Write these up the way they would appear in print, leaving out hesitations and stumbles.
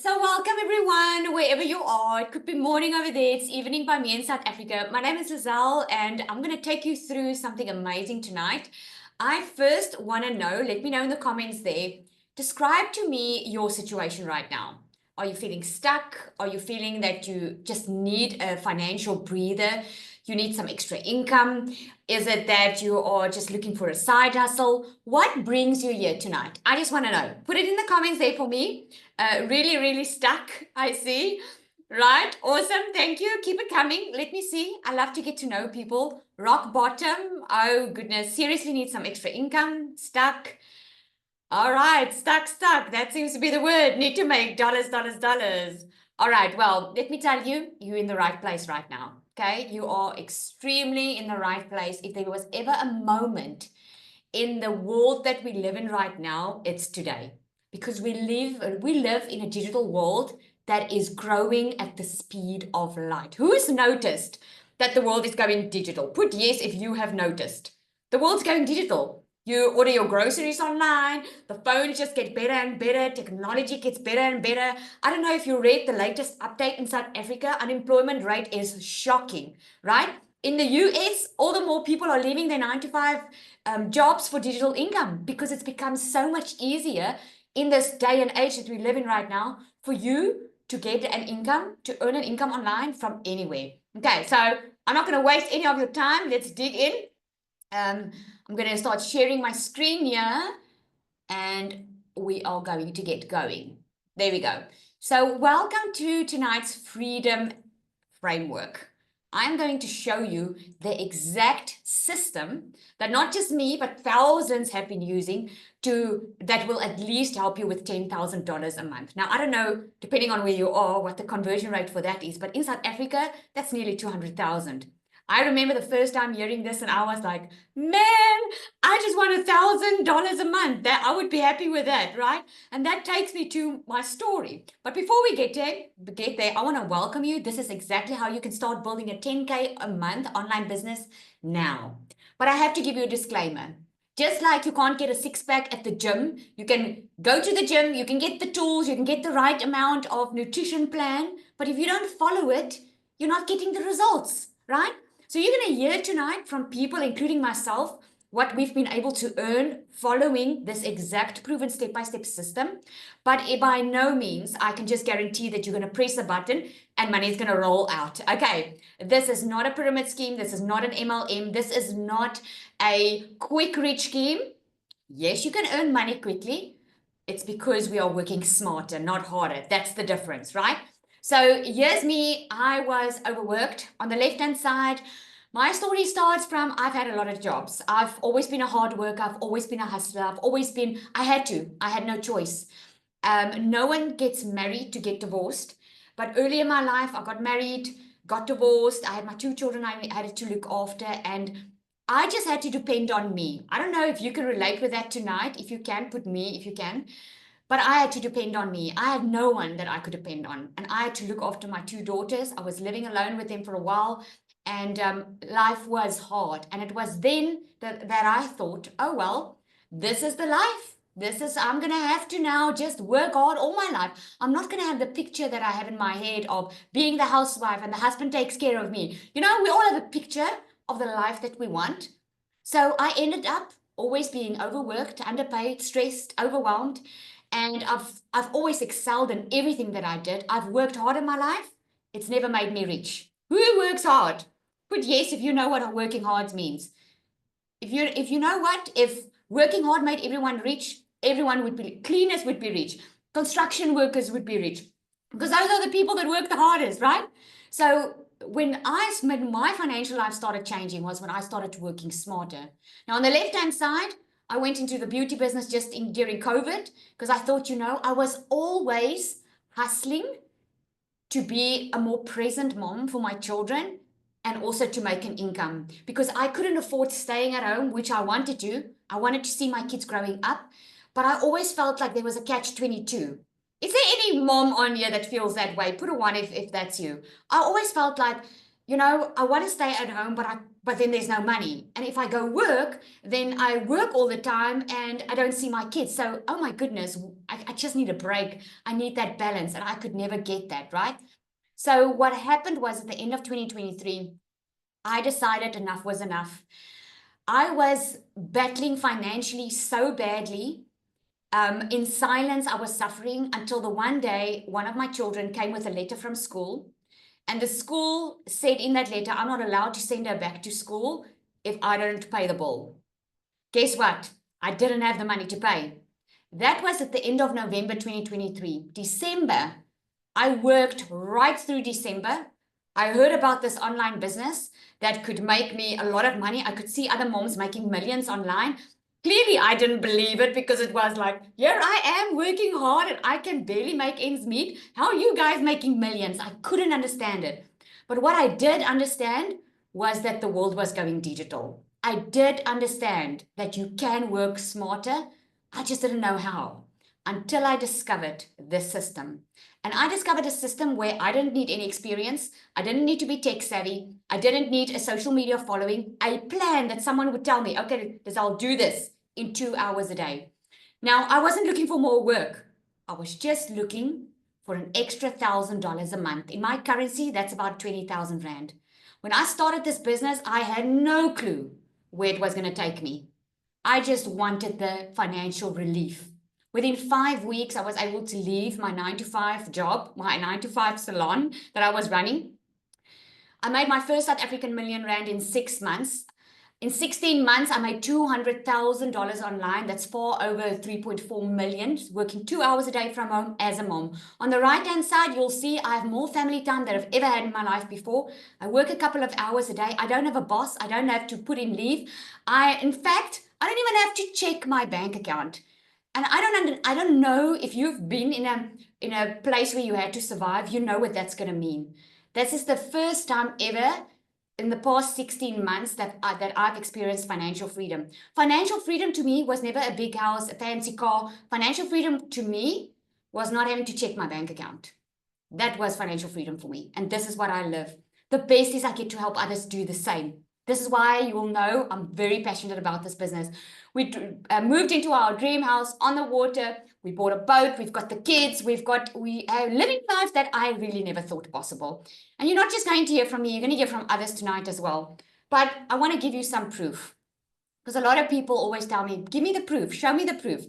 So welcome everyone, wherever you are. It could be morning over there, it's evening by me in South Africa. My name is Lizelle and I'm going to take you through something amazing tonight. I first want to know, let me know in the comments there, describe to me your situation right now. Are you feeling stuck? Are you feeling that you just need a financial breather? You need some extra income? Is it that you are just looking for a side hustle? What brings you here tonight? I just want to know. Put it in the comments there for me. Really stuck, I see. Right, awesome. Thank you. Keep it coming. Let me see. I love to get to know people. Rock bottom. Oh, goodness. Seriously need some extra income. Stuck. All right, stuck. That seems to be the word. Need to make dollars. All right, well, let me tell you, you're in the right place right now. Okay, you are extremely in the right place. If there was ever a moment in the world that we live in right now, it's today. Because we live in a digital world that is growing at the speed of light. Who's noticed that the world is going digital? Put yes if you have noticed. The world's going digital. You order your groceries online, the phones just get better and better, technology gets better and better. I don't know if you read the latest update in South Africa, unemployment rate is shocking, right? In the US, all the more people are leaving their 9 to 5 jobs for digital income because it's become so much easier in this day and age that we live in right now for you to get an income, to earn an income online from anywhere. Okay, so I'm not going to waste any of your time. Let's dig in. I'm going to start sharing my screen here and we are going to get going. There we go. So welcome to tonight's Freedom Framework. I'm going to show you the exact system that not just me, but thousands have been using that will at least help you with $10,000 a month. Now, I don't know, depending on where you are, what the conversion rate for that is, but in South Africa, that's nearly 200,000. I remember the first time hearing this and I was like, man, I just want $1,000 a month. That I would be happy with that, right? And that takes me to my story. But before we get there, I want to welcome you. This is exactly how you can start building a 10K a month online business now. But I have to give you a disclaimer. Just like you can't get a six-pack at the gym, you can go to the gym, you can get the tools, you can get the right amount of nutrition plan, but if you don't follow it, you're not getting the results, right? So you're going to hear tonight from people, including myself, what we've been able to earn following this exact proven step-by-step system. But by no means, I can just guarantee that you're going to press a button and money is going to roll out. Okay, this is not a pyramid scheme. This is not an MLM. This is not a quick rich scheme. Yes, you can earn money quickly. It's because we are working smarter, not harder. That's the difference, right? So here's me. I was overworked. On the left-hand side, my story starts from I've had a lot of jobs. I've always been a hard worker. I've always been a hustler. I had no choice. No one gets married to get divorced. But early in my life, I got married, got divorced. I had my 2 children I had to look after. And I just had to depend on me. I don't know if you can relate with that tonight. If you can, put me if you can. But I had to depend on me. I had no one that I could depend on. And I had to look after my 2 daughters. I was living alone with them for a while. And life was hard. And it was then that I thought, oh, well, this is the life. I'm going to have to now just work hard all my life. I'm not going to have the picture that I have in my head of being the housewife and the husband takes care of me. You know, we all have a picture of the life that we want. So I ended up always being overworked, underpaid, stressed, overwhelmed. And I've always excelled in everything that I did. I've worked hard in my life. It's never made me rich. Who works hard? Put yes if you know what working hard means. If you know what, if working hard made everyone rich, everyone would be, cleaners would be rich, construction workers would be rich, because those are the people that work the hardest, right? So when my financial life started changing was when I started working smarter. Now on the left-hand side, I went into the beauty business during COVID because I thought, I was always hustling to be a more present mom for my children and also to make an income because I couldn't afford staying at home, which I wanted to. I wanted to see my kids growing up, but I always felt like there was a catch-22. Is there any mom on here that feels that way? Put a 1 if that's you. I always felt like, I want to stay at home, but but then there's no money. And if I go work, then I work all the time and I don't see my kids. So, oh my goodness, I just need a break. I need that balance, and I could never get that, right? So what happened was at the end of 2023, I decided enough was enough. I was battling financially so badly. In silence, I was suffering until the one day one of my children came with a letter from school. And the school said in that letter, I'm not allowed to send her back to school if I don't pay the bill. Guess what? I didn't have the money to pay. That was at the end of November 2023. December, I worked right through December. I heard about this online business that could make me a lot of money. I could see other moms making millions online. Clearly, I didn't believe it because it was like, here I am working hard and I can barely make ends meet. How are you guys making millions? I couldn't understand it. But what I did understand was that the world was going digital. I did understand that you can work smarter. I just didn't know how until I discovered this system. And I discovered a system where I didn't need any experience. I didn't need to be tech savvy. I didn't need a social media following. A plan that someone would tell me, okay, I'll do this in 2 hours a day. Now, I wasn't looking for more work. I was just looking for an extra $1,000 a month. In my currency, that's about 20,000 Rand. When I started this business, I had no clue where it was going to take me. I just wanted the financial relief. Within 5 weeks, I was able to leave my 9-to-5 job, my 9-to-5 salon that I was running. I made my first South African million Rand in 6 months. In 16 months, I made $200,000 online. That's far over 3.4 million, working 2 hours a day from home as a mom. On the right-hand side, you'll see I have more family time than I've ever had in my life before. I work a couple of hours a day. I don't have a boss. I don't have to put in leave. In fact, I don't even have to check my bank account. And I don't know if you've been in a place where you had to survive, you know what that's going to mean. This is the first time ever in the past 16 months that I've experienced financial freedom. Financial freedom to me was never a big house, a fancy car. Financial freedom to me was not having to check my bank account. That was financial freedom for me. And this is what I live. The best is I get to help others do the same. This is why you will know I'm very passionate about this business. We moved into our dream house on the water. We bought a boat. We've got the kids. We are living life that I really never thought possible. And you're not just going to hear from me. You're going to hear from others tonight as well. But I want to give you some proof. Because a lot of people always tell me, give me the proof. Show me the proof.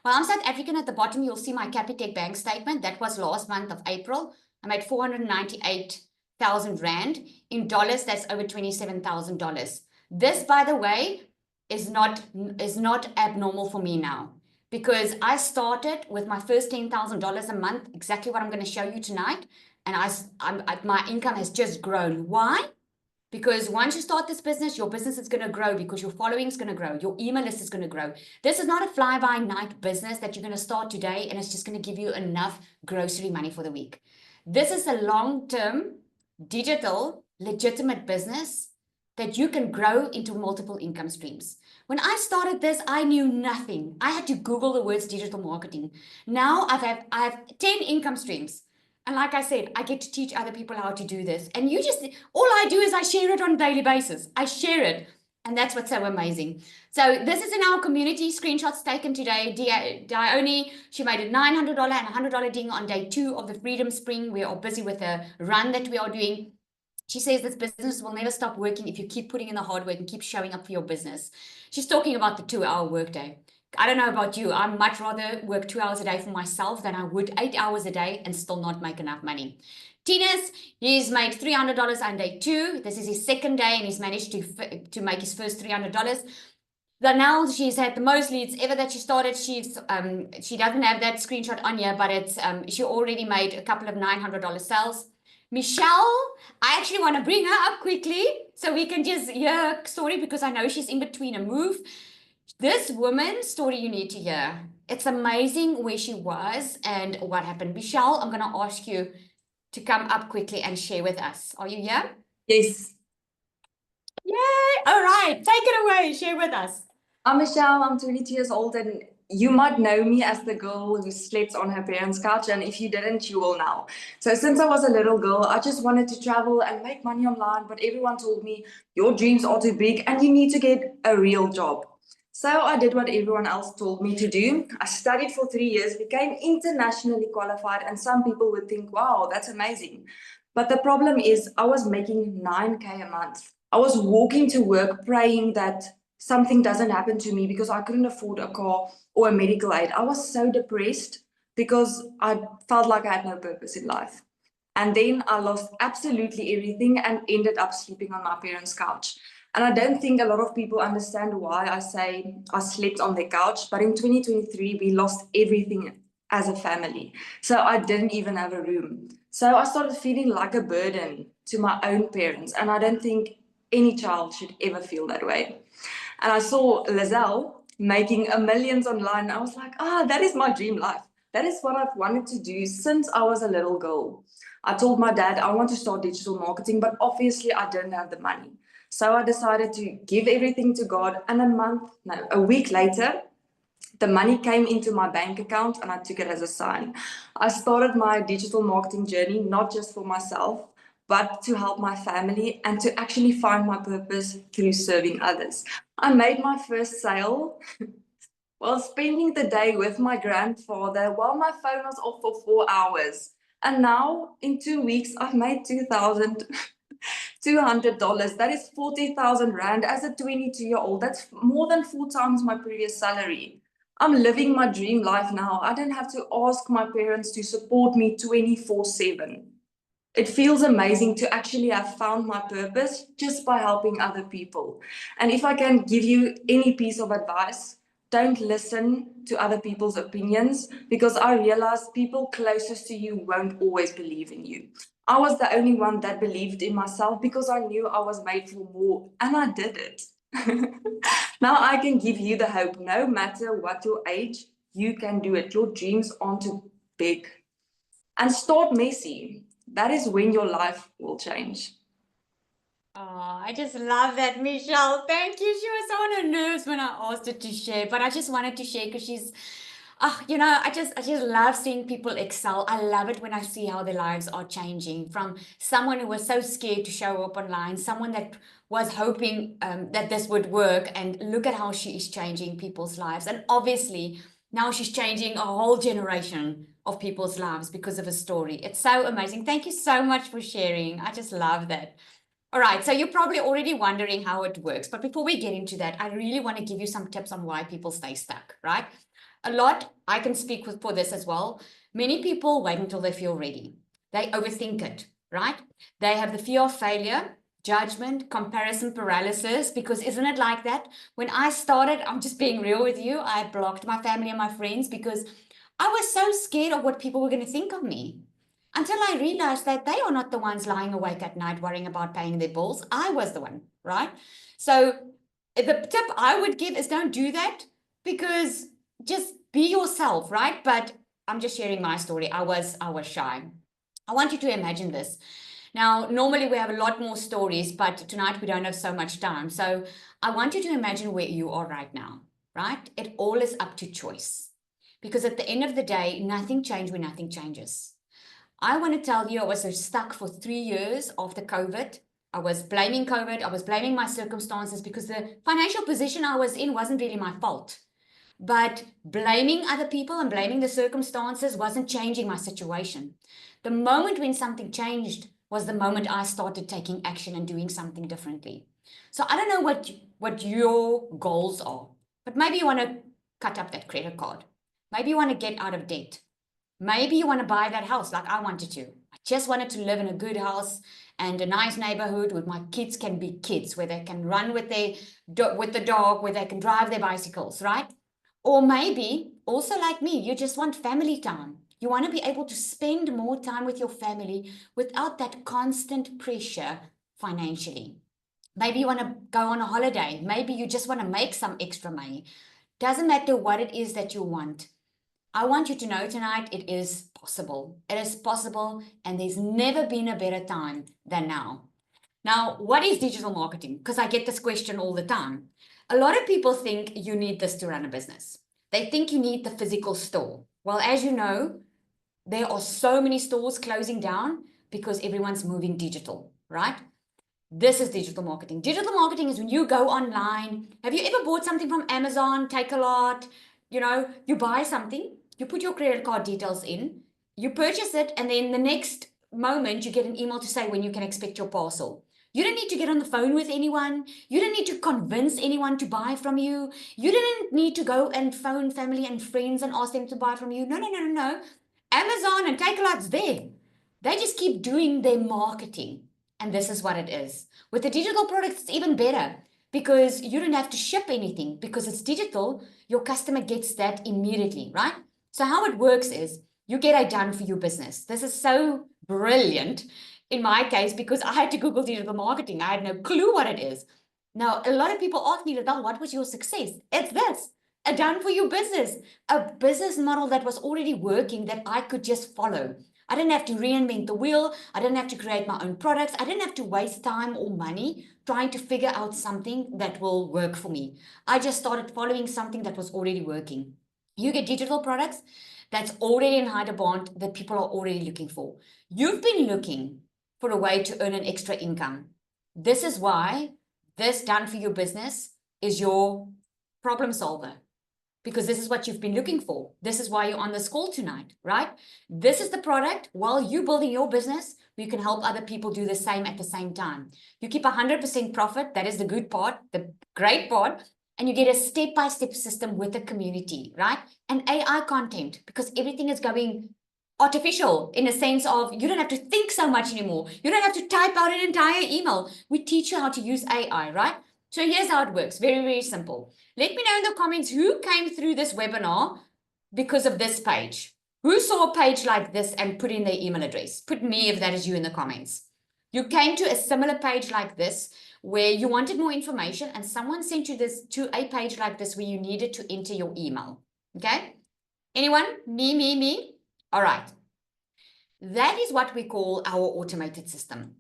Well, I'm South African. At the bottom, you'll see my Capitec bank statement. That was last month of April. I made 498,000 Rand. In dollars, that's over $27,000. This, by the way, is not abnormal for me now, because I started with my first $10,000 a month, exactly what I'm going to show you tonight, and my income has just grown. Why? Because once you start this business, your business is going to grow because your following is going to grow. Your email list is going to grow. This is not a fly-by-night business that you're going to start today and it's just going to give you enough grocery money for the week. This is a long-term, digital, legitimate business that you can grow into multiple income streams. When I started this, I knew nothing. I had to Google the words digital marketing. Now I have 10 income streams. And like I said, I get to teach other people how to do this. And all I do is I share it on a daily basis. I share it. And that's what's so amazing. So this is in our community, screenshots taken today. Dione, she made a $900 and $100 ding on day 2 of the Freedom Spring. We are busy with a run that we are doing. She says this business will never stop working if you keep putting in the hard work and keep showing up for your business. She's talking about the 2-hour workday. I don't know about you. I'd much rather work 2 hours a day for myself than I would 8 hours a day and still not make enough money. Tinas, he's made $300 on day 2. This is his second day and he's managed to make his first $300. Now she's had the most leads ever that she started. She doesn't have that screenshot on here, but it's she already made a couple of $900 sales. Michelle, I actually want to bring her up quickly so we can just hear her story because I know she's in between a move. This woman's story you need to hear. It's amazing where she was and what happened. Michelle, I'm going to ask you to come up quickly and share with us. Are you here? Yes. Yay! All right, take it away. Share with us. I'm Michelle. I'm 22 years old and you might know me as the girl who slept on her parents' couch, and if you didn't, you will now. So since I was a little girl, I just wanted to travel and make money online, but everyone told me, your dreams are too big and you need to get a real job. So I did what everyone else told me to do. I studied for 3 years, became internationally qualified, and some people would think, wow, that's amazing. But the problem is, I was making 9K a month. I was walking to work praying that something doesn't happen to me because I couldn't afford a car or a medical aid. I was so depressed because I felt like I had no purpose in life. And then I lost absolutely everything and ended up sleeping on my parents' couch. And I don't think a lot of people understand why I say I slept on their couch. But in 2023, we lost everything as a family. So I didn't even have a room. So I started feeling like a burden to my own parents. And I don't think any child should ever feel that way. And I saw Lizelle making a millions online. I was like, that is my dream life. That is what I've wanted to do since I was a little girl. I told my dad I want to start digital marketing, but obviously I didn't have the money. So I decided to give everything to God. And a week later, the money came into my bank account and I took it as a sign. I started my digital marketing journey, not just for myself, but to help my family and to actually find my purpose through serving others. I made my first sale while spending the day with my grandfather while my phone was off for 4 hours. And now, in 2 weeks, I've made $2,200. That is 40,000 Rand as a 22-year-old. That's more than 4 times my previous salary. I'm living my dream life now. I don't have to ask my parents to support me 24/7. It feels amazing to actually have found my purpose just by helping other people. And if I can give you any piece of advice, don't listen to other people's opinions, because I realized people closest to you won't always believe in you. I was the only one that believed in myself because I knew I was made for more, and I did it. Now I can give you the hope. No matter what your age, you can do it. Your dreams aren't too big. And start messy. That is when your life will change. Oh, I just love that, Michelle. Thank you. She was on her nerves when I asked her to share, but I just wanted to share because she's, I just love seeing people excel. I love it when I see how their lives are changing from someone who was so scared to show up online, someone that was hoping that this would work, and look at how she is changing people's lives. And obviously, now she's changing a whole generation of people's lives because of a story. It's so amazing. Thank you so much for sharing. I just love that. All right, so you're probably already wondering how it works. But before we get into that, I really want to give you some tips on why people stay stuck, right? A lot, I can speak for this as well. Many people wait until they feel ready. They overthink it, right? They have the fear of failure, judgment, comparison paralysis, because isn't it like that? When I started, I'm just being real with you, I blocked my family and my friends because I was so scared of what people were going to think of me. Until I realized that they are not the ones lying awake at night worrying about paying their bills. I was the one, right? So the tip I would give is don't do that, because just be yourself, right? But I'm just sharing my story. I was shy. I want you to imagine this. Now, normally we have a lot more stories, but tonight we don't have so much time. So I want you to imagine where you are right now, right? It all is up to choice. Because at the end of the day, nothing changes when nothing changes. I want to tell you, I was so stuck for 3 years after COVID. I was blaming COVID. I was blaming my circumstances because the financial position I was in wasn't really my fault. But blaming other people and blaming the circumstances wasn't changing my situation. The moment when something changed was the moment I started taking action and doing something differently. So I don't know what your goals are, but maybe you want to cut up that credit card. Maybe you want to get out of debt. Maybe you want to buy that house like I wanted to. I just wanted to live in a good house and a nice neighborhood where my kids can be kids, where they can run with the dog, where they can drive their bicycles, right? Or maybe, also like me, you just want family time. You want to be able to spend more time with your family without that constant pressure financially. Maybe you want to go on a holiday. Maybe you just want to make some extra money. Doesn't matter what it is that you want. I want you to know tonight it is possible. It is possible, and there's never been a better time than now. Now, what is digital marketing? Because I get this question all the time. A lot of people think you need this to run a business. They think you need the physical store. Well, as you know, there are so many stores closing down because everyone's moving digital, right? This is digital marketing. Digital marketing is when you go online. Have you ever bought something from Amazon, Take a Lot? You buy something, you put your credit card details in, you purchase it, and then the next moment you get an email to say when you can expect your parcel. You don't need to get on the phone with anyone. You don't need to convince anyone to buy from you. You didn't need to go and phone family and friends and ask them to buy from you. No, no, no, no, no. Amazon and Take a Lot's there. They just keep doing their marketing. And this is what it is. With the digital products, it's even better because you don't have to ship anything because it's digital. Your customer gets that immediately, right? So how it works is you get a done for you business. This is so brilliant in my case because I had to Google digital marketing. I had no clue what it is. Now, a lot of people ask me, Liddell, what was your success? It's this, a done for you business, a business model that was already working that I could just follow. I didn't have to reinvent the wheel. I didn't have to create my own products. I didn't have to waste time or money trying to figure out something that will work for me. I just started following something that was already working. You get digital products that's already in high demand that people are already looking for. You've been looking for a way to earn an extra income. This is why this done for your business is your problem solver because this is what you've been looking for. This is why you're on this call tonight, right? This is the product while you're building your business, you can help other people do the same at the same time. You keep 100% profit. That is the good part, the great part. And you get a step-by-step system with the community, right? And AI content because everything is going artificial in a sense of you don't have to think so much anymore. You don't have to type out an entire email. We teach you how to use AI, right? So here's how it works. Very, very simple. Let me know in the comments who came through this webinar because of this page. Who saw a page like this and put in their email address? Put me if that is you in the comments. You came to a similar page like this where you wanted more information and someone sent you this to a page like this where you needed to enter your email. Okay? Anyone? Me? All right. That is what we call our automated system.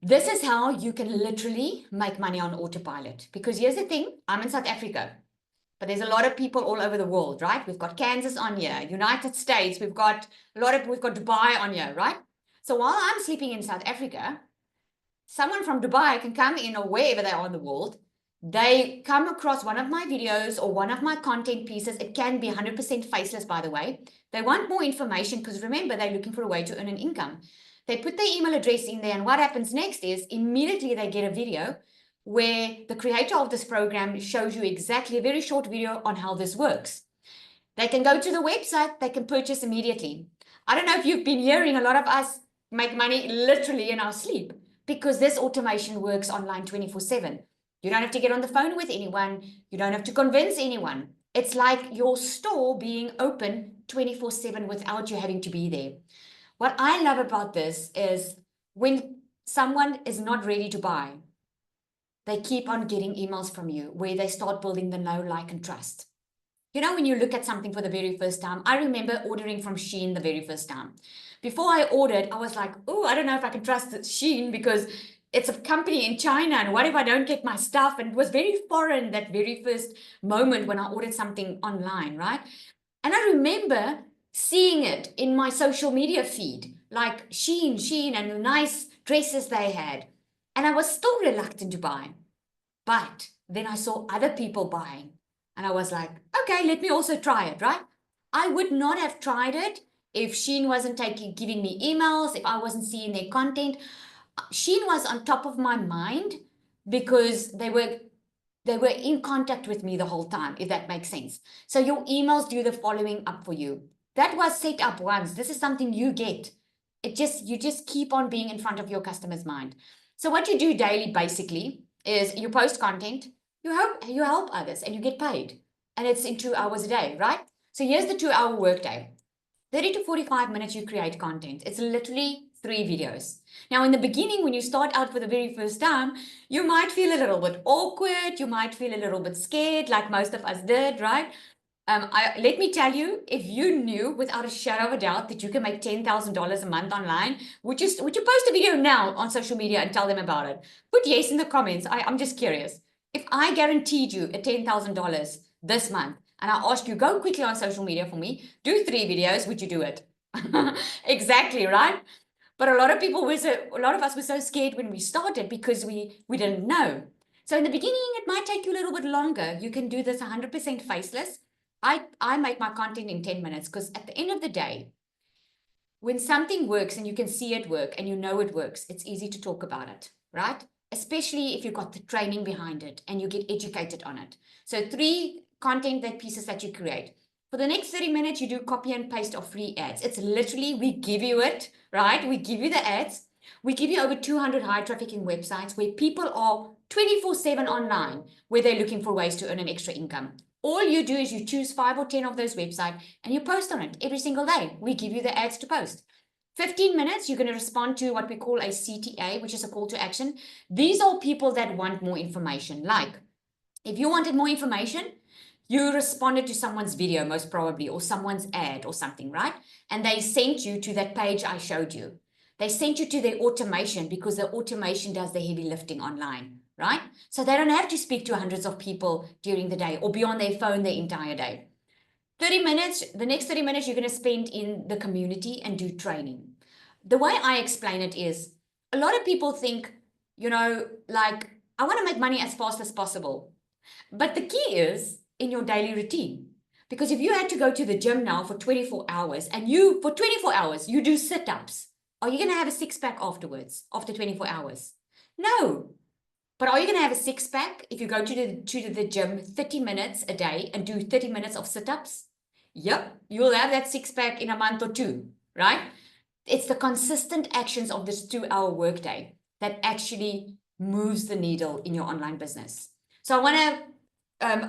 This is how you can literally make money on autopilot. Because here's the thing, I'm in South Africa, but there's a lot of people all over the world, right? We've got Kansas on here, United States, we've got Dubai on here, right? So while I'm sleeping in South Africa, someone from Dubai can come in or wherever they are in the world. They come across one of my videos or one of my content pieces. It can be 100% faceless, by the way. They want more information because remember, they're looking for a way to earn an income. They put their email address in there, and what happens next is immediately they get a video where the creator of this program shows you exactly a very short video on how this works. They can go to the website, they can purchase immediately. I don't know if you've been hearing a lot of us make money literally in our sleep because this automation works online 24/7. You don't have to get on the phone with anyone. You don't have to convince anyone. It's like your store being open 24/7 without you having to be there. What I love about this is when someone is not ready to buy, they keep on getting emails from you where they start building the know, like, and trust. You know, when you look at something for the very first time, I remember ordering from Shein the very first time. Before I ordered, I was like, oh, I don't know if I can trust Shein because it's a company in China and what if I don't get my stuff? And it was very foreign that very first moment when I ordered something online, right? And I remember seeing it in my social media feed, like Shein, and the nice dresses they had. And I was still reluctant to buy. But then I saw other people buying. And I was like, okay, let me also try it, right? I would not have tried it if Shein wasn't giving me emails, if I wasn't seeing their content. Shein was on top of my mind because they were in contact with me the whole time, if that makes sense. So your emails do the following up for you. That was set up once. This is something you get. You just keep on being in front of your customer's mind. So what you do daily basically is you post content, you help others and you get paid. And it's in 2 hours a day, right? So here's the 2-hour workday. 30 to 45 minutes you create content. It's literally 3 videos. Now, in the beginning, when you start out for the very first time, you might feel a little bit awkward. You might feel a little bit scared, like most of us did, right? Let me tell you, if you knew without a shadow of a doubt that you can make $10,000 a month online, would you post a video now on social media and tell them about it? Put yes in the comments. I'm just curious. If I guaranteed you a $10,000 this month, and I ask you, go quickly on social media for me, do 3 videos, would you do it? Exactly, right? But a lot of us were so scared when we started because we didn't know. So in the beginning, it might take you a little bit longer. You can do this 100% faceless. I make my content in 10 minutes because at the end of the day, when something works and you can see it work and you know it works, it's easy to talk about it, right? Especially if you've got the training behind it and you get educated on it. So 3 content pieces that you create. For the next 30 minutes, you do copy and paste of free ads. It's literally, we give you it, right? We give you the ads. We give you over 200 high trafficking websites where people are 24/7 online, where they're looking for ways to earn an extra income. All you do is you choose 5 or 10 of those websites and you post on it every single day. We give you the ads to post. 15 minutes, you're going to respond to what we call a CTA, which is a call to action. These are people that want more information. Like, if you wanted more information, you responded to someone's video, most probably, or someone's ad or something, right? And they sent you to that page I showed you. They sent you to their automation because the automation does the heavy lifting online, right? So they don't have to speak to hundreds of people during the day or be on their phone the entire day. 30 minutes, the next 30 minutes you're going to spend in the community and do training. The way I explain it is a lot of people think, like, I want to make money as fast as possible. But the key is in your daily routine. Because if you had to go to the gym now for 24 hours and for 24 hours, you do sit-ups, are you going to have a six-pack afterwards, after 24 hours? No. But are you going to have a six-pack if you go to the gym 30 minutes a day and do 30 minutes of sit-ups? Yep, you'll have that six-pack in a month or 2, right? It's the consistent actions of this 2-hour workday that actually moves the needle in your online business. So I want to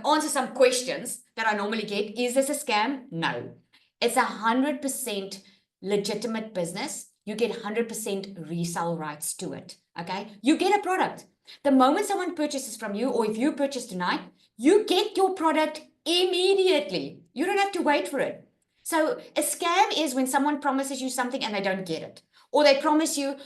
answer some questions that I normally get. Is this a scam? No. It's 100% legitimate business. You get 100% resale rights to it, okay? You get a product. The moment someone purchases from you, or if you purchase tonight, you get your product immediately. You don't have to wait for it. So a scam is when someone promises you something and they don't get it. Or they promise you,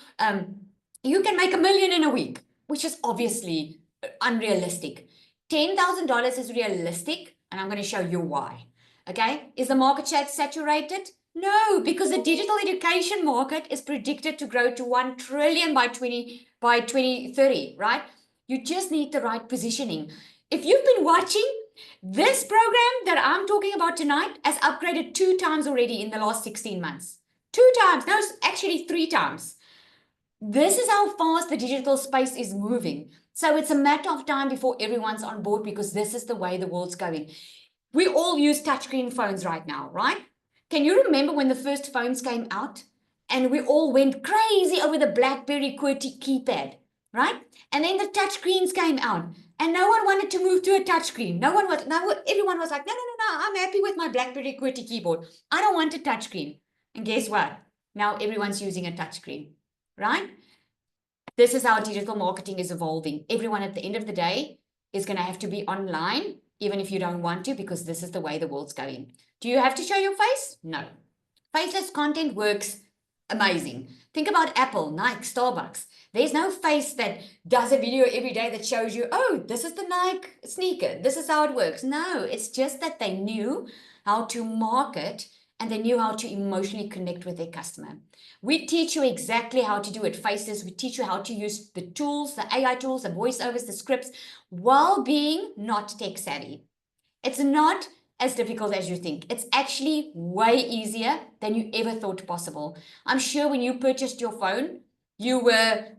you can make $1 million in a week, which is obviously unrealistic. $10,000 is realistic, and I'm going to show you why. Okay? Is the market saturated? No, because the digital education market is predicted to grow to 1 trillion by 2030, right? You just need the right positioning. If you've been watching, this program that I'm talking about tonight has upgraded 2 times already in the last 16 months. 2 times. No, actually 3 times. This is how fast the digital space is moving. So it's a matter of time before everyone's on board because this is the way the world's going. We all use touchscreen phones right now, right? Can you remember when the first phones came out and we all went crazy over the BlackBerry QWERTY keypad, right? And then the touchscreens came out and no one wanted to move to a touchscreen. Everyone was like, no, I'm happy with my BlackBerry QWERTY keyboard. I don't want a touchscreen. And guess what? Now everyone's using a touchscreen, right? This is how digital marketing is evolving. Everyone at the end of the day is going to have to be online, even if you don't want to, because this is the way the world's going. Do you have to show your face? No. Faceless content works amazing. Think about Apple, Nike, Starbucks. There's no face that does a video every day that shows you, oh, this is the Nike sneaker. This is how it works. No, it's just that they knew how to market and they knew how to emotionally connect with their customer. We teach you exactly how to do it. Faces, we teach you how to use the tools, the AI tools, the voiceovers, the scripts, while being not tech savvy. It's not as difficult as you think. It's actually way easier than you ever thought possible. I'm sure when you purchased your phone, you were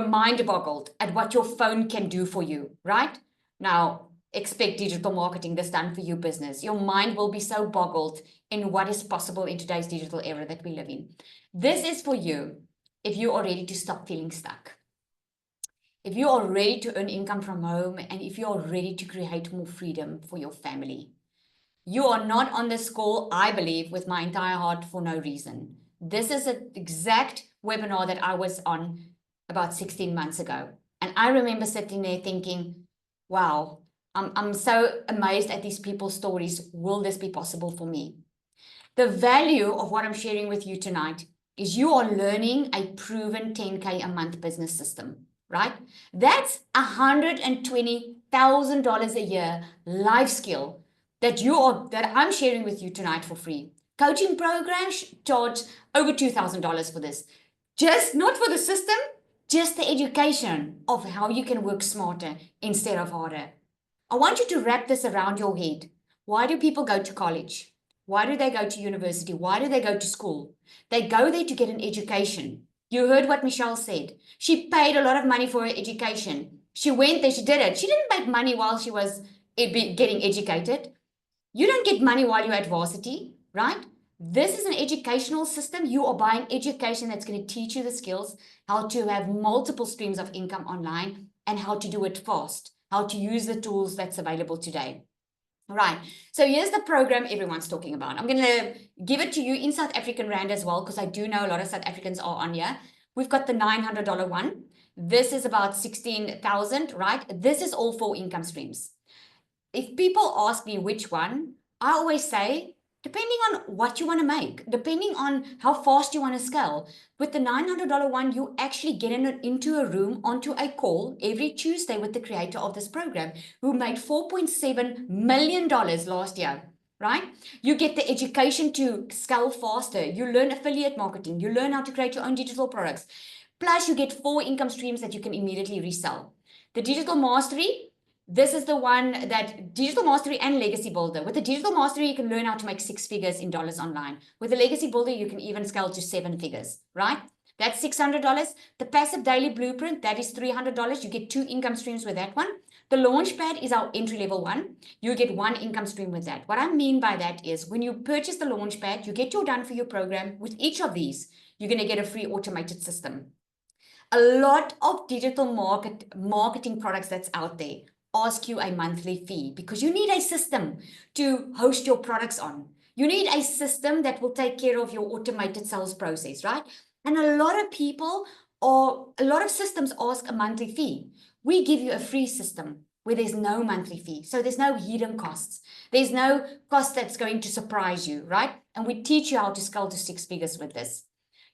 mind boggled at what your phone can do for you, right? Now, expect digital marketing this done for you business. Your mind will be so boggled in what is possible in today's digital era that we live in. This is for you if you are ready to stop feeling stuck. If you are ready to earn income from home and if you are ready to create more freedom for your family. You are not on this call, I believe, with my entire heart for no reason. This is an exact webinar that I was on about 16 months ago. And I remember sitting there thinking, wow, I'm so amazed at these people's stories. Will this be possible for me? The value of what I'm sharing with you tonight is you are learning a proven 10K a month business system, right? That's $120,000 a year life skill that I'm sharing with you tonight for free. Coaching programs charge over $2,000 for this. Just not for the system, just the education of how you can work smarter instead of harder. I want you to wrap this around your head. Why do people go to college? Why do they go to university? Why do they go to school? They go there to get an education. You heard what Michelle said. She paid a lot of money for her education. She went there, she did it. She didn't make money while she was getting educated. You don't get money while you're at varsity, right? This is an educational system. You are buying education that's going to teach you the skills, how to have multiple streams of income online, and how to do it fast, how to use the tools that's available today. Right. So here's the program everyone's talking about. I'm going to give it to you in South African Rand as well, because I do know a lot of South Africans are on here. We've got the $900 one. This is about 16,000, right? This is all 4 income streams. If people ask me which one, I always say, depending on what you want to make, depending on how fast you want to scale. With the $900 one, you actually get into a room, onto a call every Tuesday with the creator of this program, who made $4.7 million last year, right? You get the education to scale faster. You learn affiliate marketing. You learn how to create your own digital products. Plus, you get 4 income streams that you can immediately resell. The digital mastery, this is the one that Digital Mastery and Legacy Builder. With the Digital Mastery, you can learn how to make 6 figures in dollars online. With the Legacy Builder, you can even scale to 7 figures, right? That's $600. The Passive Daily Blueprint, that is $300. You get 2 income streams with that one. The Launchpad is our entry-level one. You get 1 income stream with that. What I mean by that is when you purchase the Launchpad, you get your done for your program. With each of these, you're going to get a free automated system. A lot of digital marketing products that's out there ask you a monthly fee because you need a system to host your products on. You need a system that will take care of your automated sales process, right? And a lot of systems ask a monthly fee. We give you a free system where there's no monthly fee. So there's no hidden costs. There's no cost that's going to surprise you, right? And we teach you how to scale to 6 figures with this.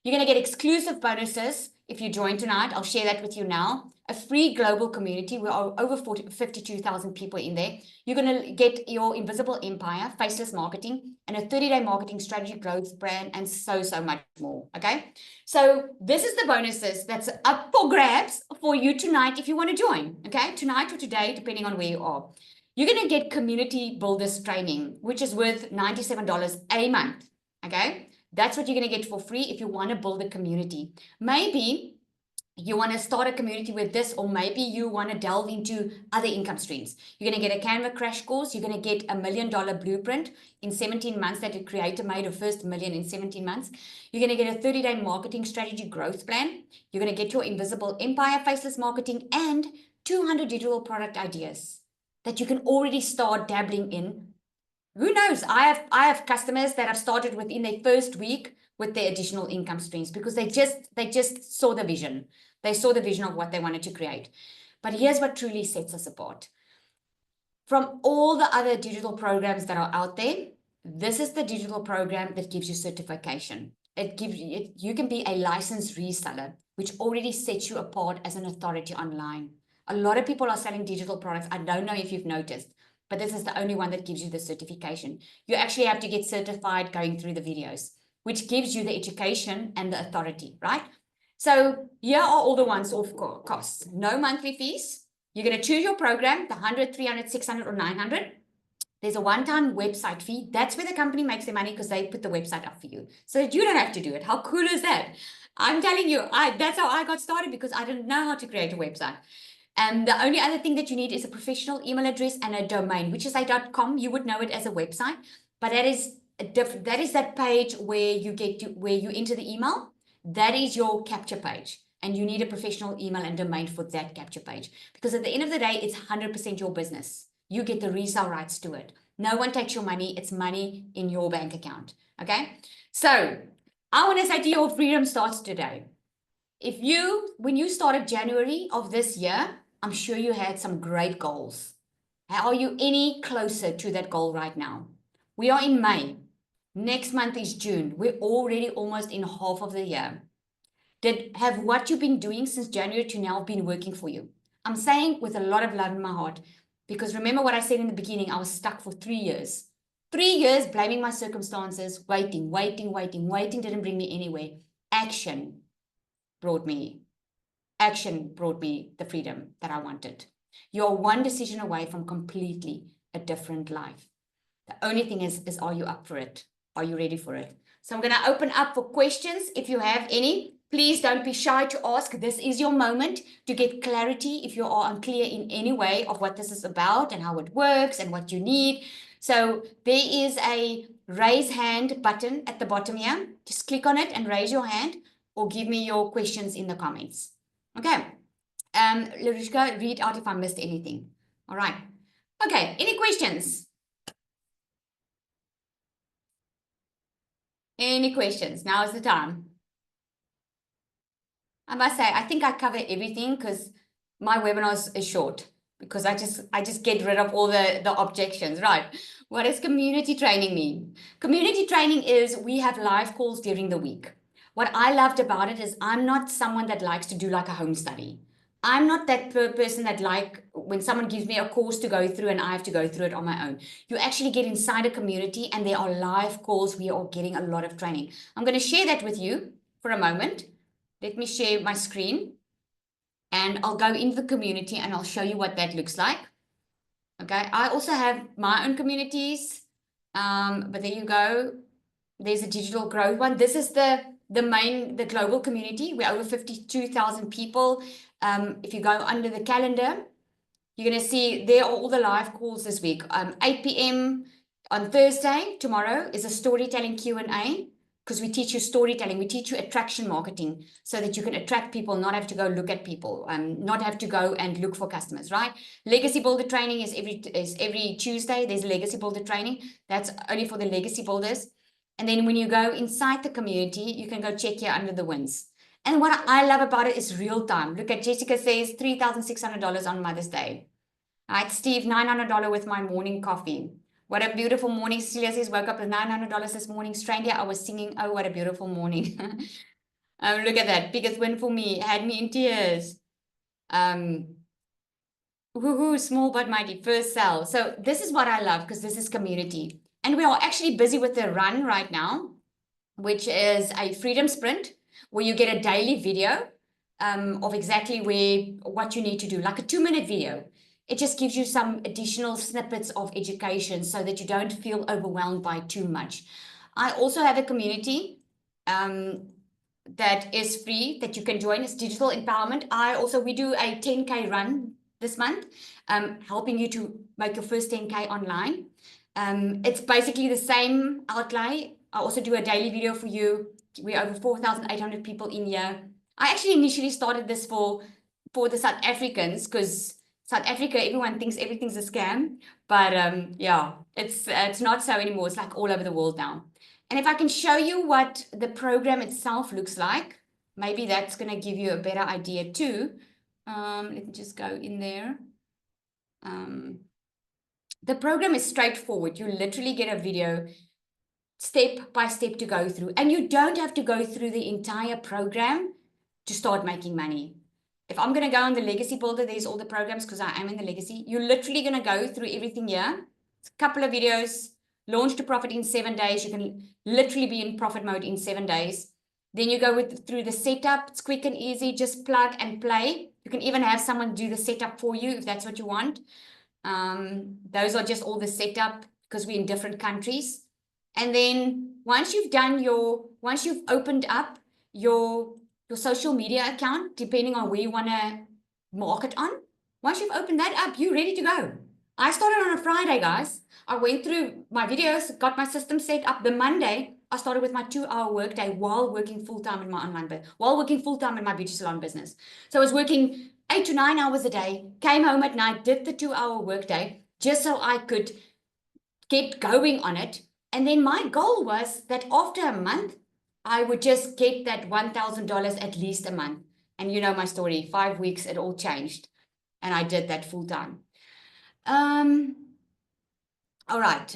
You're going to get exclusive bonuses if you join tonight. I'll share that with you now. A free global community. We are over 52,000 people in there. You're going to get your invisible empire, faceless marketing, and a 30-day marketing strategy, growth brand, and so much more. Okay. So this is the bonuses that's up for grabs for you tonight if you want to join. Okay. Tonight or today, depending on where you are. You're going to get community builders training, which is worth $97 a month. Okay. That's what you're going to get for free if you want to build a community. Maybe you want to start a community with this, or maybe you want to delve into other income streams. You're going to get a Canva crash course. You're going to get $1 million blueprint in 17 months that a creator made a first million in 17 months. You're going to get a 30-day marketing strategy growth plan. You're going to get your invisible empire, faceless marketing, and 200 digital product ideas that you can already start dabbling in. Who knows? I have customers that have started within their first week with their additional income streams because they just saw the vision. They saw the vision of what they wanted to create. But here's what truly sets us apart. From all the other digital programs that are out there, this is the digital program that gives you certification. You can be a licensed reseller, which already sets you apart as an authority online. A lot of people are selling digital products. I don't know if you've noticed, but this is the only one that gives you the certification. You actually have to get certified going through the videos, which gives you the education and the authority, right? So here are all the ones off costs. No monthly fees. You're going to choose your program, the 100, 300, 600, or 900. There's a one-time website fee. That's where the company makes their money because they put the website up for you so that you don't have to do it. How cool is that? I'm telling you, that's how I got started because I didn't know how to create a website. And the only other thing that you need is a professional email address and a domain, which is a .com. You would know it as a website, but that is that page where you enter the email. That is your capture page, and you need a professional email and domain for that capture page because at the end of the day, it's 100% your business. You get the resale rights to it. No one takes your money. It's money in your bank account. Okay. So I want to say to you, your freedom starts today. When you started January of this year, I'm sure you had some great goals. Are you any closer to that goal right now? We are in May. Next month is June. We're already almost in half of the year. Have what you've been doing since January to now been working for you? I'm saying with a lot of love in my heart, Because remember what I said in the beginning, I was stuck for 3 years. 3 years blaming my circumstances, waiting didn't bring me anywhere. Action brought me the freedom that I wanted. You're one decision away from completely a different life. The only thing is are you up for it? Are you ready for it? So I'm going to open up for questions. If you have any, please don't be shy to ask. This is your moment to get clarity if you are unclear in any way of what this is about and how it works and what you need. So there is a raise hand button at the bottom here. Just click on it and raise your hand or give me your questions in the comments. Okay. Larushka, read out if I missed anything. All right. Okay. Any questions? Any questions? Now is the time. I must say, I think I covered everything because my webinars is short because I just get rid of all the objections, right? What does community training mean? Community training is we have live calls during the week. What I loved about it is I'm not someone that likes to do like a home study. I'm not that person that like when someone gives me a course to go through and I have to go through it on my own. You actually get inside a community and there are live calls. We are getting a lot of training. I'm going to share that with you for a moment. Let me share my screen and I'll go into the community and I'll show you what that looks like. Okay, I also have my own communities, but there you go. There's a digital growth one. This is the global community. We're over 52,000 people. If you go under the calendar, you're going to see there are all the live calls this week. 8 p.m. on Thursday, tomorrow, is a storytelling Q&A because we teach you storytelling. We teach you attraction marketing so that you can attract people, not have to go look at people, not have to go and look for customers, right? Legacy Builder training is every Tuesday. There's Legacy Builder training. That's only for the legacy builders. And then when you go inside the community, you can go check here under the wins. And what I love about it is real time. Look at Jessica says $3,600 on Mother's Day. All right, Steve, $900 with my morning coffee. What a beautiful morning. Cecilia says, woke up with $900 this morning. Stranger, I was singing, oh, what a beautiful morning. Look at that. Biggest win for me. Had me in tears. Woohoo, small but mighty. First sell. So this is what I love because this is community. And we are actually busy with the run right now, which is a freedom sprint where you get a daily video of exactly what you need to do, like a 2-minute video. It just gives you some additional snippets of education so that you don't feel overwhelmed by too much. I also have a community that is free that you can join. It's digital empowerment. We do a 10K run this month, helping you to make your first 10K online. It's basically the same outlay. I also do a daily video for you. We're over 4,800 people in here. I actually initially started this for the South Africans because South Africa, everyone thinks everything's a scam. But yeah, it's not so anymore. It's like all over the world now. And if I can show you what the program itself looks like, maybe that's going to give you a better idea too. Let me just go in there. The program is straightforward. You literally get a video step by step to go through. And you don't have to go through the entire program to start making money. If I'm going to go on the Legacy Builder, there's all the programs because I am in the Legacy. You're literally going to go through everything here. It's a couple of videos, launch to profit in 7 days. You can literally be in profit mode in 7 days. Then you go through the setup. It's quick and easy. Just plug and play. You can even have someone do the setup for you if that's what you want. Those are just all the setup because we're in different countries. And then once you've opened up your social media account, depending on where you want to market on, once you've opened that up, you're ready to go. I started on a Friday, guys. I went through my videos, got my system set up. The Monday, I started with my 2-hour workday while working full-time in my while working full-time in my beauty salon business. So I was working 8 to 9 hours a day, came home at night, did the 2-hour workday just so I could get going on it. And then my goal was that after a month, I would just get that $1,000 at least a month. And you know my story, 5 weeks, it all changed. And I did that full time. All right.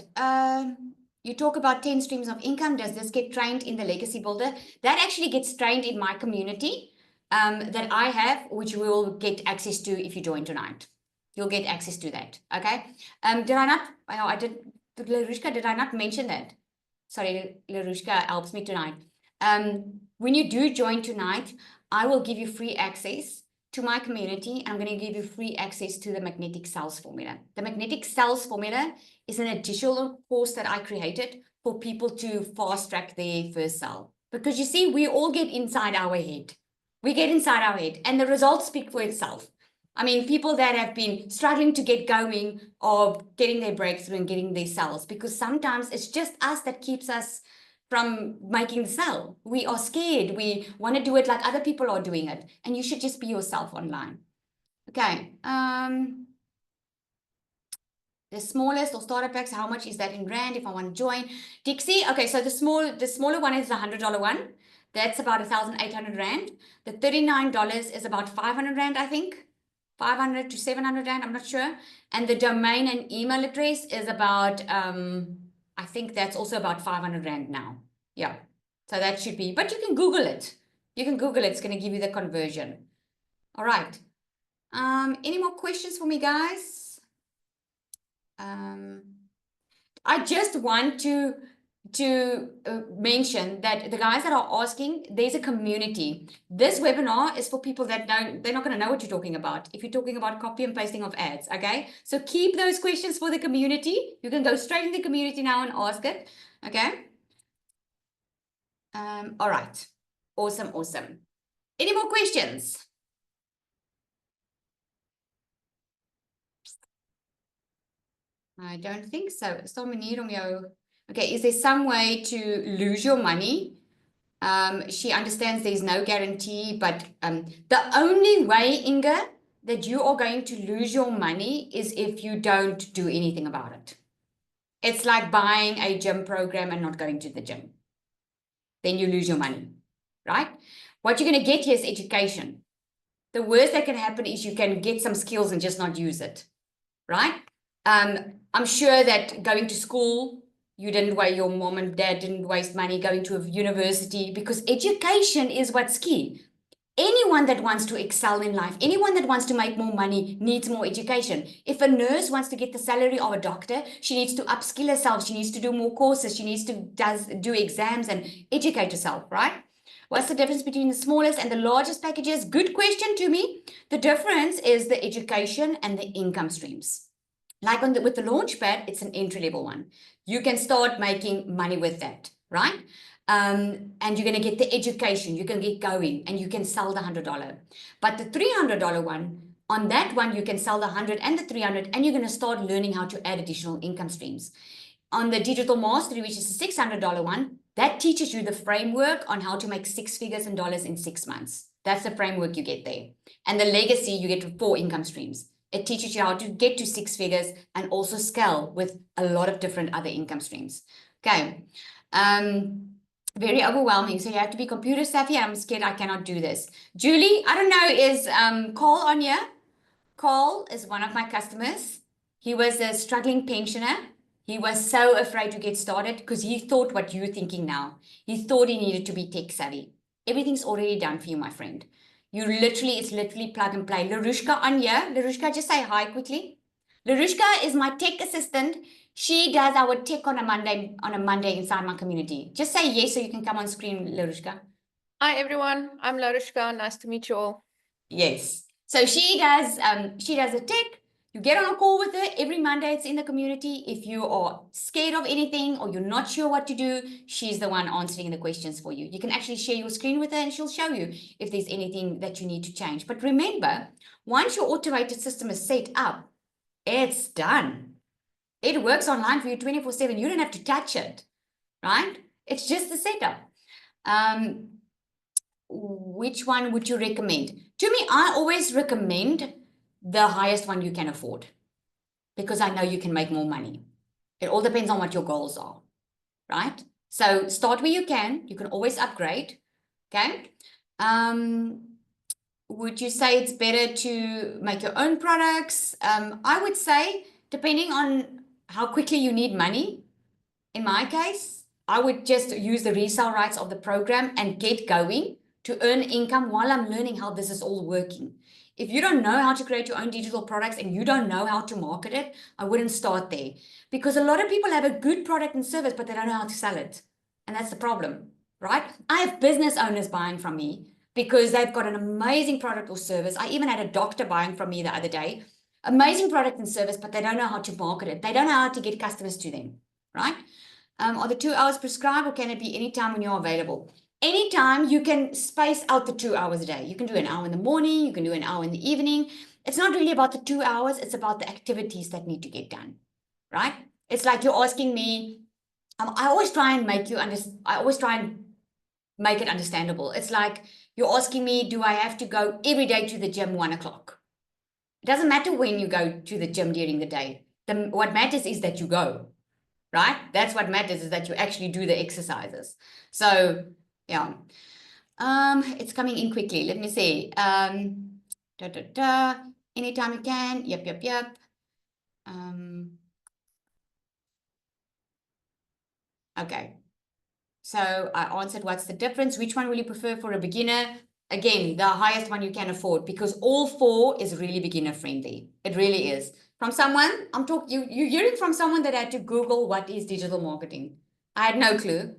You talk about 10 streams of income. Does this get trained in the Legacy Builder? That actually gets trained in my community that I have, which we will get access to if you join tonight. you'll get access to that. Okay. Did I not? Oh, I did. Larushka, did I not mention that? Sorry, Larushka helps me tonight. When you do join tonight, I will give you free access to my community. I'm going to give you free access to the magnetic sales formula. The magnetic sales formula is an additional course that I created for people to fast track their first sale. Because you see, we all get inside our head. We get inside our head, and the results speak for itself. I mean, people that have been struggling to get going or getting their breakthrough and getting their sales, because sometimes it's just us that keeps us from making the sale. We are scared. We want to do it like other people are doing it. And you should just be yourself online. Okay. The smallest or starter packs, how much is that in rand if I want to join? Dixie, okay, so the smaller one is the $100 one. That's about 1,800 rand. The $39 is about 500 rand, I think. 500 to 700 rand, I'm not sure. And the domain and email address is about, I think that's also about 500 rand now. Yeah, so that should be, but you can Google it. You can Google it, it's going to give you the conversion. All right. Any more questions for me, guys? I just want to mention that the guys that are asking, there's a community. This webinar is for people that they're not going to know what you're talking about if you're talking about copy and pasting of ads. Okay, so keep those questions for the community. You can go straight in the community now and ask it. Okay. All right. Awesome. Any more questions? I don't think so. Okay, is there some way to lose your money? She understands there's no guarantee, but the only way, Inga, that you are going to lose your money is if you don't do anything about it. It's like buying a gym program and not going to the gym. Then you lose your money, right? What you're going to get here is education. The worst that can happen is you can get some skills and just not use it, right? I'm sure that going to school, your mom and dad didn't waste money going to a university, because education is what's key. Anyone that wants to excel in life, anyone that wants to make more money needs more education. If a nurse wants to get the salary of a doctor, she needs to upskill herself. She needs to do more courses. She needs to do exams and educate herself, right? What's the difference between the smallest and the largest packages? Good question to me. The difference is the education and the income streams. Like with the Launchpad, it's an entry-level one. You can start making money with that, right? And you're going to get the education. You can get going and you can sell the $100. But the $300 one, on that one, you can sell the 100 and the 300, and you're going to start learning how to add additional income streams. On the Digital Mastery, which is the $600 one, that teaches you the framework on how to make six figures in dollars in 6 months. That's the framework you get there. And the Legacy, you get 4 income streams. It teaches you how to get to 6 figures and also scale with a lot of different other income streams. Okay. Very overwhelming. So you have to be computer savvy. I'm scared I cannot do this. Julie, I don't know, is Cole on here? Cole is one of my customers. He was a struggling pensioner. He was so afraid to get started because he thought what you're thinking now. He thought he needed to be tech savvy. Everything's already done for you, my friend. It's literally plug and play. Larushka on here. Larushka, just say hi quickly. Larushka is my tech assistant. She does our tech on a Monday inside my community. Just say yes so you can come on screen, Larushka. Hi everyone, I'm Larushka. Nice to meet you all. Yes. So she does the tech. You get on a call with her every Monday. It's in the community. If you are scared of anything or you're not sure what to do, she's the one answering the questions for you. You can actually share your screen with her and she'll show you if there's anything that you need to change. But remember, once your automated system is set up, it's done. It works online for you 24/7. You don't have to touch it, right? It's just the setup. Which one would you recommend? To me, I always recommend the highest one you can afford because I know you can make more money. It all depends on what your goals are, right? So start where you can. You can always upgrade, okay? Would you say it's better to make your own products? I would say, depending on how quickly you need money, in my case, I would just use the resale rights of the program and get going to earn income while I'm learning how this is all working. If you don't know how to create your own digital products and you don't know how to market it, I wouldn't start there. Because a lot of people have a good product and service, but they don't know how to sell it. And that's the problem, right? I have business owners buying from me because they've got an amazing product or service. I even had a doctor buying from me the other day. Amazing product and service, but they don't know how to market it. They don't know how to get customers to them, right? Are the 2 hours prescribed, or can it be any time when you're available? Anytime. You can space out the 2 hours a day. You can do an hour in the morning, you can do an hour in the evening. It's not really about the 2 hours, it's about the activities that need to get done, right? It's like you're asking me, I always try and make it understandable. It's like you're asking me, do I have to go every day to the gym 1 o'clock? It doesn't matter when you go to the gym during the day. What matters is that you go, right? That's what matters, is that you actually do the exercises. So, yeah. It's coming in quickly. Let me see. Anytime you can. Yep. Okay. So I answered, what's the difference? Which one will you prefer for a beginner? Again, the highest one you can afford, because all 4 is really beginner friendly. It really is. From someone, you're hearing from someone that had to Google what is digital marketing. I had no clue.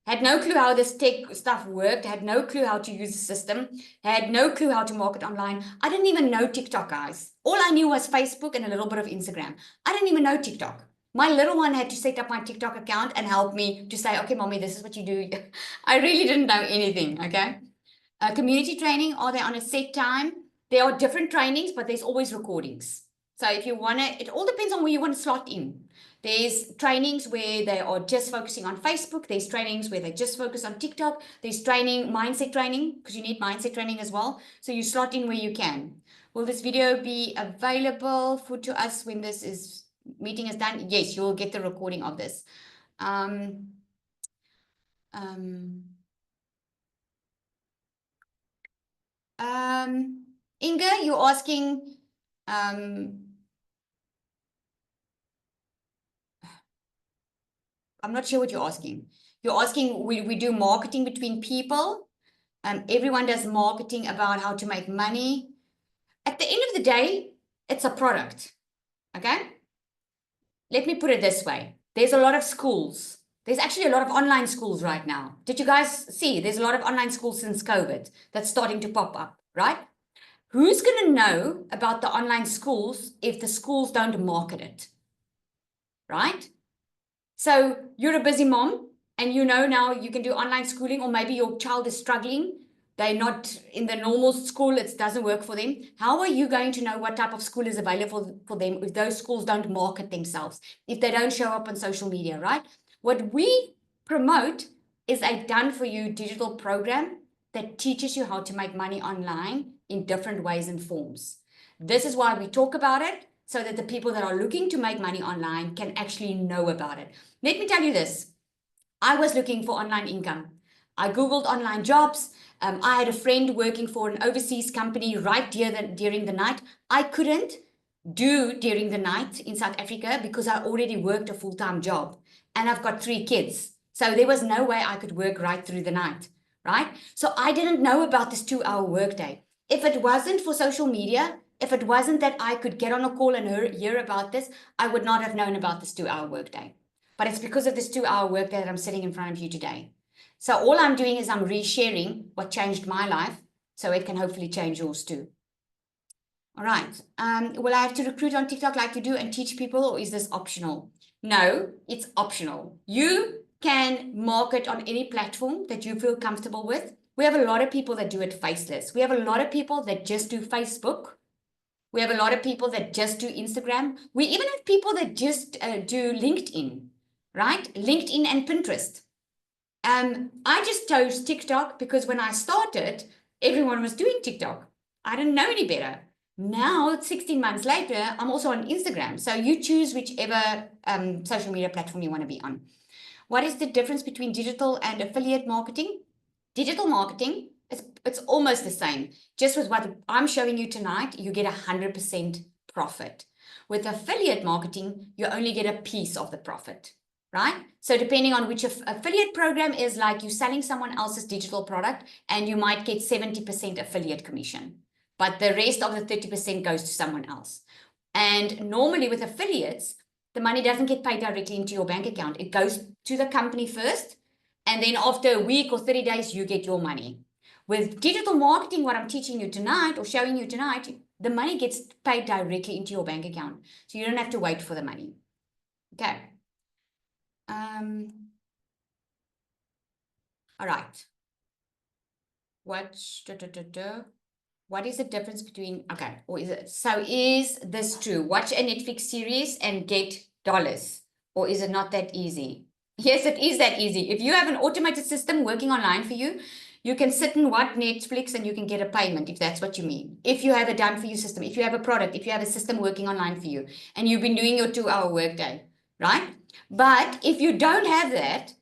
Had no clue how this tech stuff worked, had no clue how to use the system, had no clue how to market online. I didn't even know TikTok, guys. All I knew was Facebook and a little bit of Instagram. I didn't even know TikTok. My little one had to set up my TikTok account and help me to say, okay, mommy, this is what you do. I really didn't know anything, okay? Community training, are they on a set time? There are different trainings, but there's always recordings. So if you want to, it all depends on where you want to slot in. There's trainings where they are just focusing on Facebook. There's trainings where they just focus on TikTok. There's mindset training, because you need mindset training as well. So you slot in where you can. Will this video be available to us when this meeting is done? Yes, you will get the recording of this. Inga, you're asking, I'm not sure what you're asking. You're asking, we do marketing between people. Everyone does marketing about how to make money. At the end of the day, it's a product, okay? Let me put it this way. There's a lot of schools. There's actually a lot of online schools right now. Did you guys see? There's a lot of online schools since COVID that's starting to pop up, right? Who's going to know about the online schools if the schools don't market it, right? So you're a busy mom and you know now you can do online schooling, or maybe your child is struggling. They're not in the normal school. It doesn't work for them. How are you going to know what type of school is available for them if those schools don't market themselves, if they don't show up on social media, right? What we promote is a done-for-you digital program that teaches you how to make money online in different ways and forms. This is why we talk about it, so that the people that are looking to make money online can actually know about it. Let me tell you this. I was looking for online income. I Googled online jobs. I had a friend working for an overseas company right during the night. I couldn't do during the night in South Africa because I already worked a full-time job and I've got 3 kids. So there was no way I could work right through the night, right? So I didn't know about this 2-hour workday. If it wasn't for social media, if it wasn't that I could get on a call and hear about this, I would not have known about this 2-hour workday. But it's because of this 2-hour workday that I'm sitting in front of you today. So all I'm doing is I'm resharing what changed my life so it can hopefully change yours too. All right. Will I have to recruit on TikTok like you do and teach people, or is this optional? No, it's optional. You can market on any platform that you feel comfortable with. We have a lot of people that do it faceless. We have a lot of people that just do Facebook. We have a lot of people that just do Instagram. We even have people that just do LinkedIn, right? LinkedIn and Pinterest. I just chose TikTok because when I started, everyone was doing TikTok. I didn't know any better. Now, 16 months later, I'm also on Instagram. So you choose whichever social media platform you want to be on. What is the difference between digital and affiliate marketing? Digital marketing, it's almost the same. Just with what I'm showing you tonight, you get 100% profit. With affiliate marketing, you only get a piece of the profit, right? So depending on which affiliate program is, like you're selling someone else's digital product and you might get 70% affiliate commission. but the rest of the 30% goes to someone else. And normally with affiliates, the money doesn't get paid directly into your bank account. It goes to the company first, and then after a week or 30 days, you get your money. With digital marketing, what I'm teaching you tonight or showing you tonight, the money gets paid directly into your bank account. So you don't have to wait for the money. Okay. All right. What is the difference between, okay, or is it, so is this true? Watch a Netflix series and get dollars, or is it not that easy? Yes, it is that easy. If you have an automated system working online for you, you can sit and watch Netflix and you can get a payment if that's what you mean. If you have a done for you system, if you have a product, if you have a system working online for you, and you've been doing your 2-hour workday, right? But if you don't have that,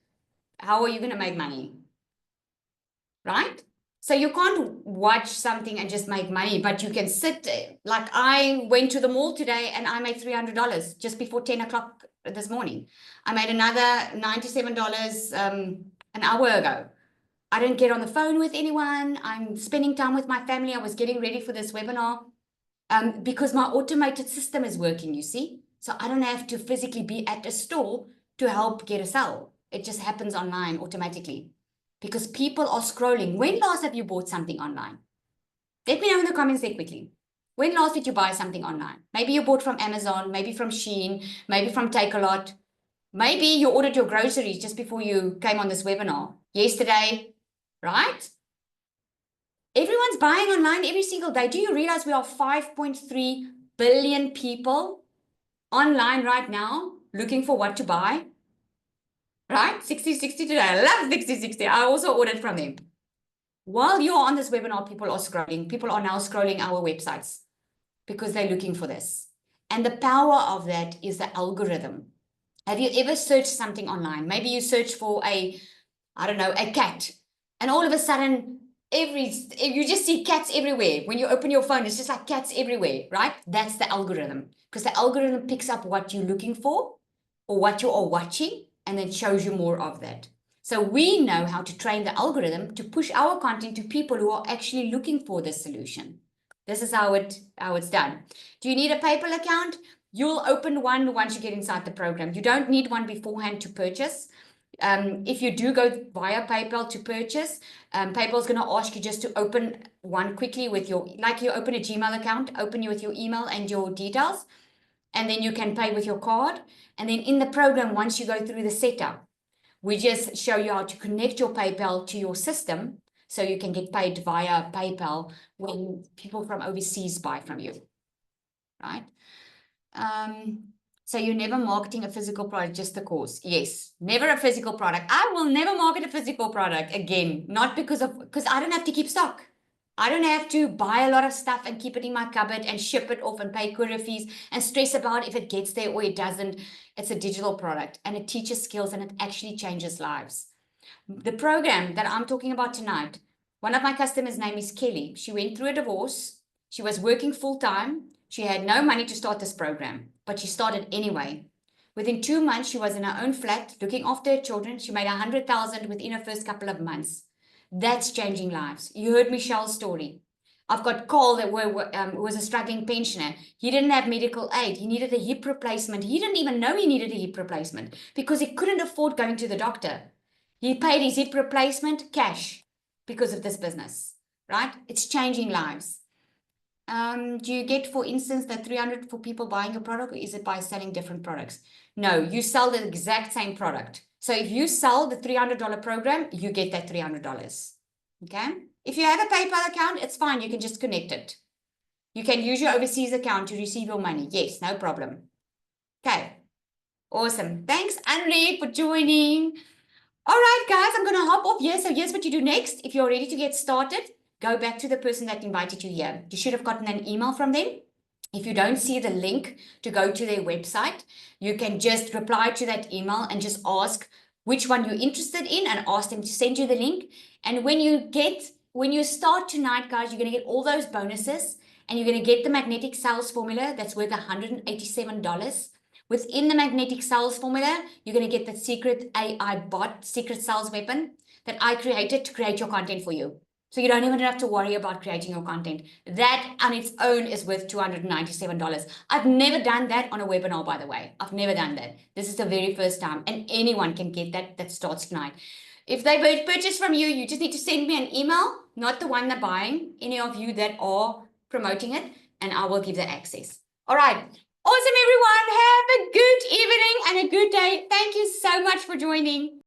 how are you going to make money? Right? So you can't watch something and just make money, but you can sit, like I went to the mall today and I made $300 just before 10 o'clock this morning. I made another $97 an hour ago. I didn't get on the phone with anyone. I'm spending time with my family. I was getting ready for this webinar because my automated system is working, you see. So I don't have to physically be at a store to help get a sale. It just happens online automatically. Because people are scrolling. When last have you bought something online? Let me know in the comments there quickly. When last did you buy something online? Maybe you bought from Amazon, maybe from Shein, maybe from Takealot. Maybe you ordered your groceries just before you came on this webinar yesterday, right? Everyone's buying online every single day. Do you realize we are 5.3 billion people online right now looking for what to buy? Right? 60/60 today. I love 60/60. I also ordered from them. While you're on this webinar, people are scrolling. People are now scrolling our websites because they're looking for this. And the power of that is the algorithm. Have you ever searched something online? Maybe you search for a cat. And all of a sudden, you just see cats everywhere. When you open your phone, it's just like cats everywhere, right? That's the algorithm. Because the algorithm picks up what you're looking for or what you are watching and then shows you more of that. So we know how to train the algorithm to push our content to people who are actually looking for this solution. This is how it's done. Do you need a PayPal account? You'll open one once you get inside the program. You don't need one beforehand to purchase. If you do go via PayPal to purchase, PayPal is going to ask you just to open one quickly with like you open a Gmail account, open you with your email and your details, and then you can pay with your card. And then in the program, once you go through the setup, we just show you how to connect your PayPal to your system so you can get paid via PayPal when people from overseas buy from you, right? So you're never marketing a physical product, just the course. Yes, never a physical product. I will never market a physical product again, not because I don't have to keep stock. I don't have to buy a lot of stuff and keep it in my cupboard and ship it off and pay courier fees and stress about if it gets there or it doesn't. It's a digital product and it teaches skills and it actually changes lives. The program that I'm talking about tonight, one of my customers' name is Kelly. She went through a divorce. She was working full time. She had no money to start this program, but she started anyway. Within 2 months, she was in her own flat, looking after her children. She made 100,000 within her first couple of months. That's changing lives. You heard Michelle's story. I've got Cole that was a struggling pensioner. He didn't have medical aid. He needed a hip replacement. He didn't even know he needed a hip replacement because he couldn't afford going to the doctor. He paid his hip replacement cash because of this business, right? It's changing lives. Do you get, for instance, the 300 for people buying your product, or is it by selling different products? No, you sell the exact same product. So if you sell the $300 program, you get that $300. Okay? If you have a PayPal account, it's fine. You can just connect it. You can use your overseas account to receive your money. Yes, no problem. Okay. Awesome. Thanks, Anri, for joining. All right, guys, I'm going to hop off here. So here's what you do next. If you're ready to get started, go back to the person that invited you here. You should have gotten an email from them. If you don't see the link to go to their website, you can just reply to that email and just ask which one you're interested in and ask them to send you the link. And when you start tonight, guys, you're going to get all those bonuses and you're going to get the magnetic sales formula that's worth $187. Within the magnetic sales formula, you're going to get the secret AI bot, secret sales weapon that I created to create your content for you. So you don't even have to worry about creating your content. That on its own is worth $297. I've never done that on a webinar, by the way. I've never done that. This is the very first time, and anyone can get that starts tonight. If they purchase from you, you just need to send me an email, not the one that's buying, any of you that are promoting it, and I will give the access. All right. Awesome, everyone. Have a good evening and a good day. Thank you so much for joining.